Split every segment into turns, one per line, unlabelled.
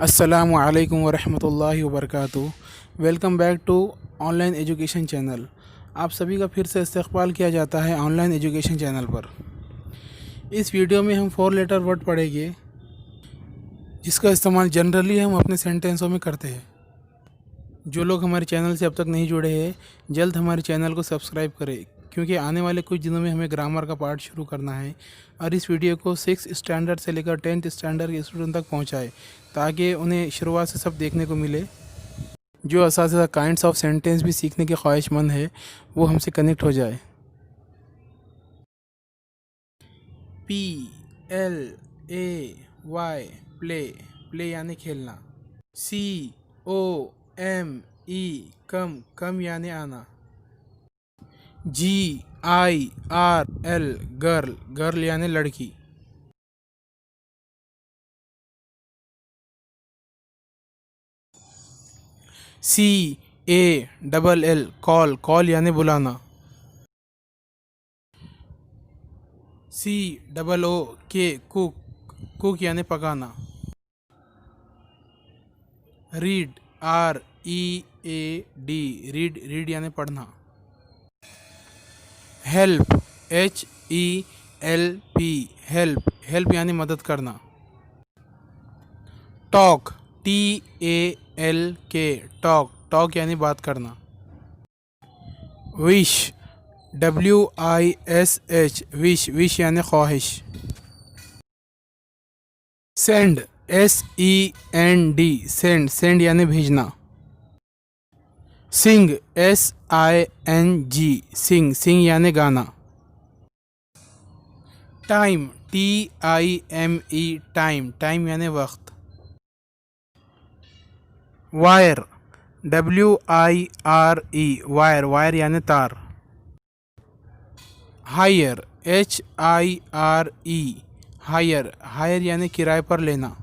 अस्सलामु अलैकुम वरहमतुल्लाहि वबरकातुहू। Welcome back to online education channel. आप सभी का फिर से इस्तकबाल किया जाता है ऑनलाइन एजुकेशन चैनल पर। इस वीडियो में हम 4 लेटर वर्ड पढ़ेंगे जिसका इस्तेमाल जनरली हम अपने सेंटेंसों में करते हैं। जो लोग हमारे चैनल से अब तक नहीं जुड़े हैं, जल्द हमारे चैनल को सब्सक्राइब करें, क्योंकि आने वाले कुछ दिनों में हमें ग्रामर का पार्ट शुरू करना है और इस वीडियो को 6 स्टैंडर्ड से लेकर 10th स्टैंडर्ड के स्टूडेंट तक पहुंचाए, ताकि उन्हें शुरुआत से सब देखने को मिले। जो असातिज़ा काइंड्स ऑफ सेंटेंस भी सीखने के ख्वाहिशमंद है वो हमसे कनेक्ट हो जाए। PLAY प्ले, प्ले यानी खेलना। COME कम, कम यानी आना। GIRL गर्ल, गर्ल यानी लड़की। CALL कॉल, कॉल यानी बुलाना। COOK कुक, कुक यानी पकाना। रीड READ रीड, रीड यानी पढ़ना। हेल्प HELP हेल्प, हेल्प यानी मदद करना। टॉक TALK टॉक, टॉक यानी बात करना। विश WISH विश, विश यानी ख्वाहिश। सेंड SEND सेंड, सेंड यानी भेजना। सिंग SING सिंग, सिंग यानी गाना। टाइम TIME टाइम, टाइम यानी वक्त। वायर WIRE वायर, वायर यानी तार। हायर HIRE हायर, हायर यानी किराए पर लेना।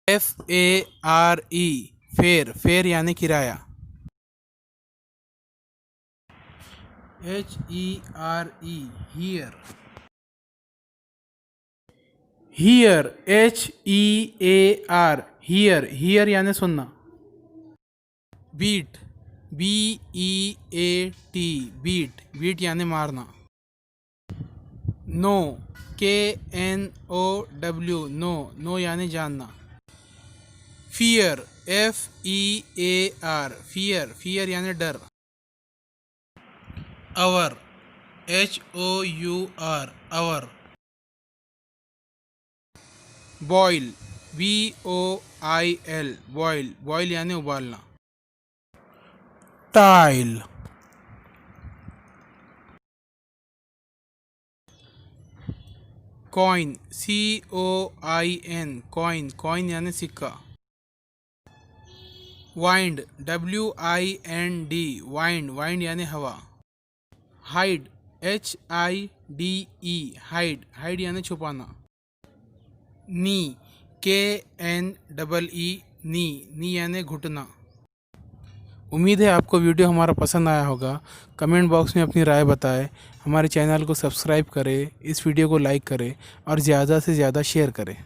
FARE फेयर, फेयर यानी किराया। HERE here, here HEAR here, here यानी सुनना। बीट BEAT बीट, बीट यानी मारना। नो KNOW नो, नो यानी जानना। फियर FEAR फियर, फियर यानी डर। Hour HOUR hour. Boil BOIL boil, boil यानी उबालना। Tile coin COIN coin, coin यानी सिक्का। वाइंड WIND वाइंड, वाइंड यानी हवा। हाइड HIDE हाइड, हाइड यानी छुपाना। नी KNEE नी, नी यानी घुटना। उम्मीद है आपको वीडियो हमारा पसंद आया होगा। कमेंट बॉक्स में अपनी राय बताएं। हमारे चैनल को सब्सक्राइब करें, इस वीडियो को लाइक करें और ज़्यादा से ज़्यादा शेयर करें।